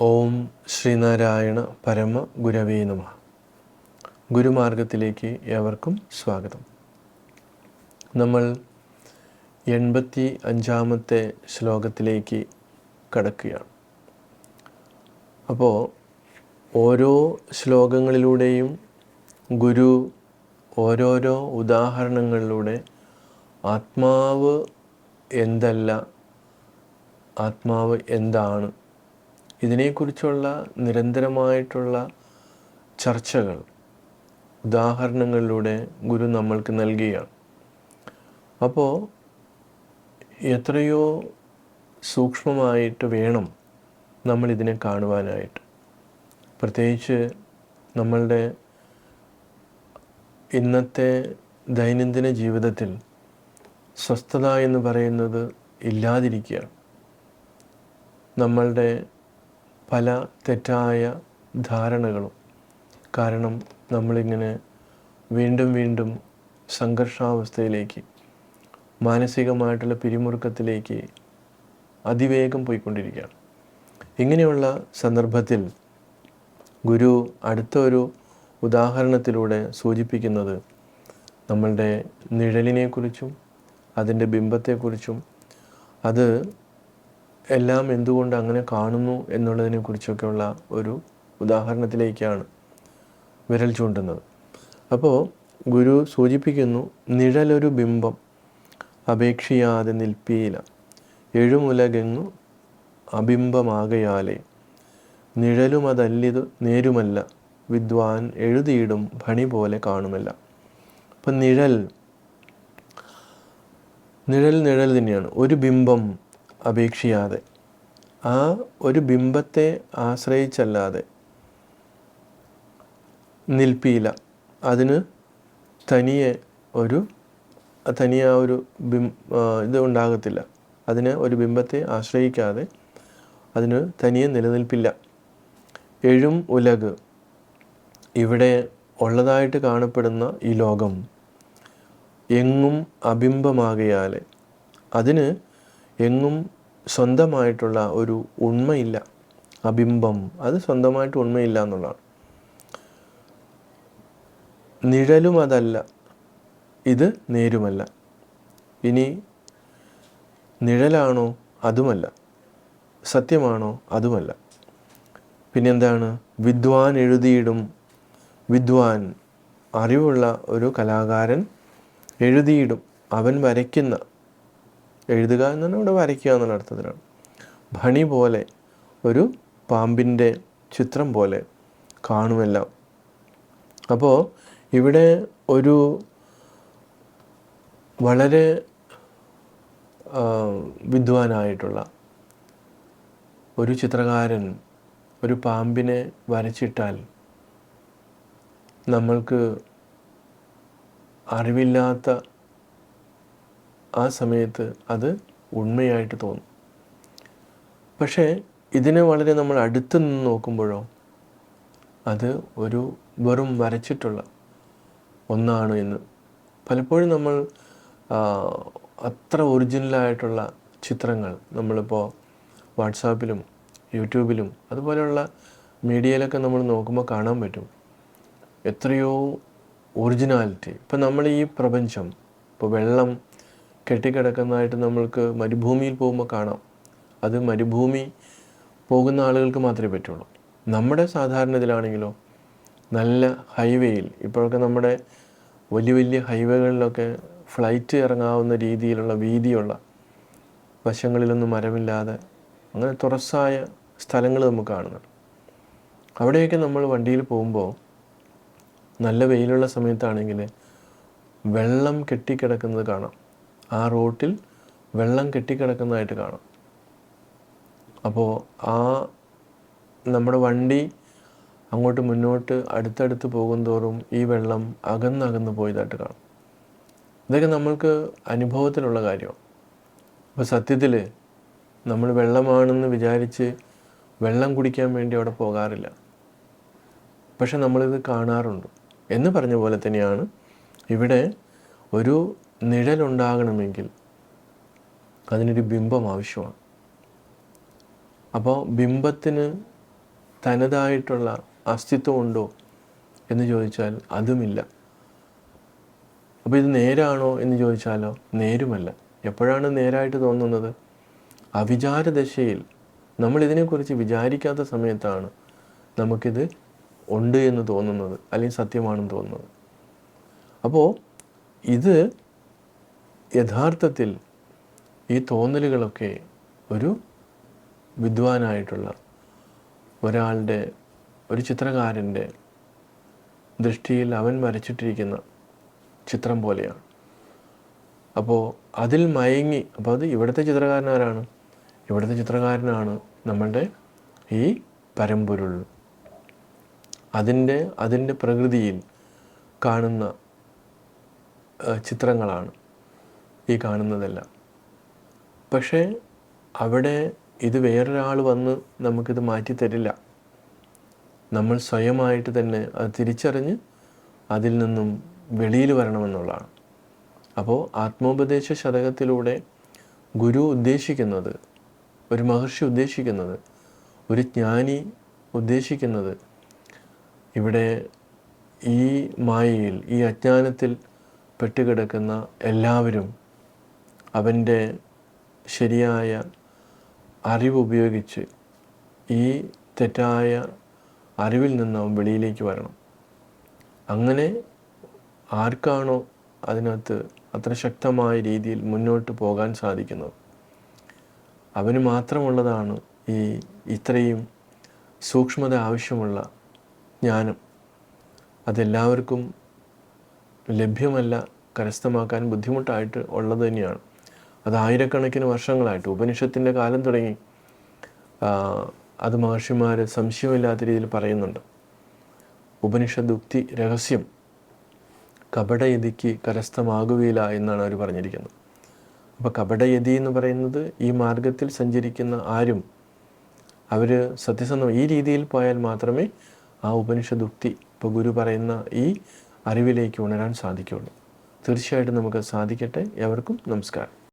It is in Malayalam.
ഓം ശ്രീനാരായണ പരമ ഗുരവേ നമഃ. ഗുരുമാർഗത്തിലേക്ക് ഏവർക്കും സ്വാഗതം. നമ്മൾ 85-ാമത്തെ ശ്ലോകത്തിലേക്ക് കടക്കുകയാണ്. അപ്പോൾ ഓരോ ശ്ലോകങ്ങളിലൂടെയും ഗുരു ഓരോരോ ഉദാഹരണങ്ങളിലൂടെ ആത്മാവ് എന്തല്ല, ആത്മാവ് എന്താണ്, ഇതിനെക്കുറിച്ചുള്ള നിരന്തരമായിട്ടുള്ള ചർച്ചകൾ ഉദാഹരണങ്ങളിലൂടെ ഗുരു നമ്മൾക്ക് നൽകുകയാണ്. അപ്പോൾ എത്രയോ സൂക്ഷ്മമായിട്ട് വേണം നമ്മളിതിനെ കാണുവാനായിട്ട്. പ്രത്യേകിച്ച് നമ്മളുടെ ഇന്നത്തെ ദൈനംദിന ജീവിതത്തിൽ സ്വസ്ഥത എന്ന് പറയുന്നത് ഇല്ലാതിരിക്കുകയാണ്. നമ്മളുടെ പല തെറ്റായ ധാരണകളും കാരണം നമ്മളിങ്ങനെ വീണ്ടും വീണ്ടും സംഘർഷാവസ്ഥയിലേക്ക്, മാനസികമായിട്ടുള്ള പിരിമുറുക്കത്തിലേക്ക് അതിവേഗം പോയിക്കൊണ്ടിരിക്കുകയാണ്. ഇങ്ങനെയുള്ള സന്ദർഭത്തിൽ ഗുരു അടുത്ത ഒരു ഉദാഹരണത്തിലൂടെ സൂചിപ്പിക്കുന്നത് നമ്മളുടെ നിഴലിനെക്കുറിച്ചും അതിൻ്റെ ബിംബത്തെക്കുറിച്ചും അത് എല്ലാം എന്തുകൊണ്ട് അങ്ങനെ കാണുന്നു എന്നുള്ളതിനെക്കുറിച്ചൊക്കെയുള്ള ഒരു ഉദാഹരണത്തിലേക്കാണ് വിരൽ ചൂണ്ടുന്നത്. അപ്പോൾ ഗുരു സൂചിപ്പിക്കുന്നു, നിഴലൊരു ബിംബം അപേക്ഷിയാതെ നിൽപ്പീല, എഴുമുലകെങ്ങു അബിംബമാകയാലേ, നിഴലുമതല്ലിതു നേരുമല്ല, വിദ്വാൻ എഴുതിയിടും ഭണി പോലെ കാണുമല്ല. അപ്പം നിഴൽ തന്നെയാണ്. ഒരു ബിംബം അപേക്ഷിയാതെ, ആ ഒരു ബിംബത്തെ ആശ്രയിച്ചല്ലാതെ നിൽപ്പിയില്ല, അതിന് തനിയെ ആ ഒരു ഇത് ഉണ്ടാകത്തില്ല. അതിന് ഒരു ബിംബത്തെ ആശ്രയിക്കാതെ അതിന് തനിയെ നിലനിൽപ്പില്ല. എഴും ഉലക്, ഇവിടെ ഉള്ളതായിട്ട് കാണപ്പെടുന്ന ഈ ലോകം എങ്ങും അബിംബമാകയാലെ, അതിന് എങ്ങും സ്വന്തമായിട്ടുള്ള ഒരു ഉണ്മയില്ല. അബിംബം അത് സ്വന്തമായിട്ട് ഉണ്മയില്ല എന്നുള്ളതാണ്. നിഴലും അതല്ല, ഇത് നേരുമല്ല. ഇനി നിഴലാണോ? അതുമല്ല. സത്യമാണോ? അതുമല്ല. പിന്നെന്താണ്? വിദ്വാൻ എഴുതിയിടും. വിദ്വാൻ, അറിവുള്ള ഒരു കലാകാരൻ എഴുതിയിടും. അവൻ വരയ്ക്കുന്ന, എഴുതുക എന്ന് പറഞ്ഞാൽ ഇവിടെ വരയ്ക്കുക എന്നുള്ള അർത്ഥത്തിലാണ്. ഭണി പോലെ, ഒരു പാമ്പിൻ്റെ ചിത്രം പോലെ കാണുമെല്ലാം. അപ്പോൾ ഇവിടെ ഒരു വളരെ വിദ്വാനായിട്ടുള്ള ഒരു ചിത്രകാരൻ ഒരു പാമ്പിനെ വരച്ചിട്ടാൽ നമ്മൾക്ക് അറിവില്ലാത്ത ആ സമയത്ത് അത് ഉണ്മയായിട്ട് തോന്നും. പക്ഷേ ഇതിനെ വളരെ നമ്മൾ അടുത്ത് നിന്ന് നോക്കുമ്പോഴോ അത് ഒരു വെറും വരച്ചിട്ടുള്ള ഒന്നാണ് എന്ന്. പലപ്പോഴും നമ്മൾ അത്ര ഒറിജിനലായിട്ടുള്ള ചിത്രങ്ങൾ നമ്മളിപ്പോൾ വാട്സാപ്പിലും യൂട്യൂബിലും അതുപോലെയുള്ള മീഡിയയിലൊക്കെ നമ്മൾ നോക്കുമ്പോൾ കാണാൻ പറ്റും എത്രയോ ഒറിജിനാലിറ്റി. ഇപ്പം നമ്മൾ ഈ പ്രപഞ്ചം, ഇപ്പോൾ വെള്ളം കെട്ടിക്കിടക്കുന്നതായിട്ട് നമ്മൾക്ക് മരുഭൂമിയിൽ പോകുമ്പോൾ കാണാം. അത് മരുഭൂമി പോകുന്ന ആളുകൾക്ക് മാത്രമേ പറ്റുള്ളൂ. നമ്മുടെ സാധാരണ ഇതിലാണെങ്കിലോ നല്ല ഹൈവേയിൽ, ഇപ്പോഴൊക്കെ നമ്മുടെ വലിയ വലിയ ഹൈവേകളിലൊക്കെ ഫ്ലൈറ്റ് ഇറങ്ങാവുന്ന രീതിയിലുള്ള വീതിയുള്ള, വശങ്ങളിലൊന്നും മരമില്ലാതെ അങ്ങനെ തുറസായ സ്ഥലങ്ങൾ നമുക്ക് കാണുന്നുണ്ട്. അവിടെയൊക്കെ നമ്മൾ വണ്ടിയിൽ പോകുമ്പോൾ നല്ല വെയിലുള്ള സമയത്താണെങ്കിൽ വെള്ളം കെട്ടിക്കിടക്കുന്നത് കാണാം. ആ റോട്ടിൽ വെള്ളം കെട്ടിക്കിടക്കുന്നതായിട്ട് കാണാം. അപ്പോൾ ആ നമ്മുടെ വണ്ടി അങ്ങോട്ട് മുന്നോട്ട് അടുത്തടുത്ത് പോകുന്തോറും ഈ വെള്ളം അകന്നകന്ന് പോയതായിട്ട് കാണാം. ഇതൊക്കെ നമ്മൾക്ക് അനുഭവത്തിലുള്ള കാര്യമാണ്. അപ്പോൾ സത്യത്തിൽ നമ്മൾ വെള്ളമാണെന്ന് വിചാരിച്ച് വെള്ളം കുടിക്കാൻ വേണ്ടി അവിടെ പോകാറില്ല. പക്ഷെ നമ്മളിത് കാണാറുണ്ട്. എന്ന് പറഞ്ഞ പോലെ തന്നെയാണ് ഇവിടെ ഒരു നിഴലുണ്ടാകണമെങ്കിൽ അതിനൊരു ബിംബം ആവശ്യമാണ്. അപ്പോൾ ബിംബത്തിന് തനതായിട്ടുള്ള അസ്തിത്വമുണ്ടോ എന്ന് ചോദിച്ചാൽ അതുമില്ല. അപ്പോൾ ഇത് നേരാണോ എന്ന് ചോദിച്ചാലോ നേരുമല്ല. എപ്പോഴാണ് നേരായിട്ട് തോന്നുന്നത്? അവിചാരദശയിൽ നമ്മളിതിനെക്കുറിച്ച് വിചാരിക്കാത്ത സമയത്താണ് നമുക്കിത് ഉണ്ട് എന്ന് തോന്നുന്നത്, അല്ലെങ്കിൽ സത്യമാണെന്ന് തോന്നുന്നത്. അപ്പോൾ ഇത് യഥാർത്ഥത്തിൽ ഈ തോന്നലുകളൊക്കെ ഒരു വിദ്വാനായിട്ടുള്ള ഒരാളുടെ, ഒരു ചിത്രകാരൻ്റെ ദൃഷ്ടിയിൽ അവൻ വരച്ചിട്ടിരിക്കുന്ന ചിത്രം പോലെയാണ്. അപ്പോൾ അതിൽ മയങ്ങി, അപ്പോൾ അത് ഇവിടുത്തെ ചിത്രകാരനാരാണ്? ഇവിടുത്തെ ചിത്രകാരനാണ് നമ്മളുടെ ഈ പരമ്പൊരുൾ. അതിൻ്റെ പ്രകൃതിയിൽ കാണുന്ന ചിത്രങ്ങളാണ് ഈ കാണുന്നതെല്ലാം. പക്ഷേ അവിടെ ഇത് വേറൊരാൾ വന്ന് നമുക്കിത് മാറ്റിത്തരില്ല. നമ്മൾ സ്വയമായിട്ട് തന്നെ അത് തിരിച്ചറിഞ്ഞ് അതിൽ നിന്നും വെളിയിൽ വരണമെന്നുള്ളതാണ്. അപ്പോൾ ആത്മോപദേശ ശതകത്തിലൂടെ ഗുരു ഉദ്ദേശിക്കുന്നത്, ഒരു മഹർഷി ഉദ്ദേശിക്കുന്നത്, ഒരു ജ്ഞാനി ഉദ്ദേശിക്കുന്നത്, ഇവിടെ ഈ മായയിൽ, ഈ അജ്ഞാനത്തിൽ പെട്ടുകിടക്കുന്ന എല്ലാവരും അവൻ്റെ ശരിയായ അറിവ് ഉപയോഗിച്ച് ഈ തെറ്റായ അറിവിൽ നിന്ന് അവൻ വെളിയിലേക്ക് വരണം. അങ്ങനെ ആർക്കാണോ അതിനകത്ത് അത്ര ശക്തമായ രീതിയിൽ മുന്നോട്ട് പോകാൻ സാധിക്കുന്നത്, അവന് മാത്രമുള്ളതാണ് ഈ ഇത്രയും സൂക്ഷ്മത ആവശ്യമുള്ള ജ്ഞാനം. അതെല്ലാവർക്കും ലഭ്യമല്ല, കരസ്ഥമാക്കാൻ ബുദ്ധിമുട്ടായിട്ട് ഉള്ളത് തന്നെയാണ്. അത് ആയിരക്കണക്കിന് വർഷങ്ങളായിട്ട്, ഉപനിഷത്തിൻ്റെ കാലം തുടങ്ങി അത് മഹർഷിമാർ സംശയമില്ലാത്ത രീതിയിൽ പറയുന്നുണ്ട്. ഉപനിഷദുക്തി രഹസ്യം കപടയതിക്ക് കരസ്ഥമാകുകയില്ല എന്നാണ് അവർ പറഞ്ഞിരിക്കുന്നത്. അപ്പോൾ കപടയതി എന്ന് പറയുന്നത് ഈ മാർഗത്തിൽ സഞ്ചരിക്കുന്ന ആരും അവർ സത്യസന്ധം ഈ രീതിയിൽ പോയാൽ മാത്രമേ ആ ഉപനിഷദുക്തി, ഇപ്പോൾ ഗുരു പറയുന്ന ഈ അറിവിലേക്ക് ഉണരാൻ സാധിക്കുകയുള്ളൂ. തീർച്ചയായിട്ടും നമുക്ക് സാധിക്കട്ടെ. എവർക്കും നമസ്കാരം.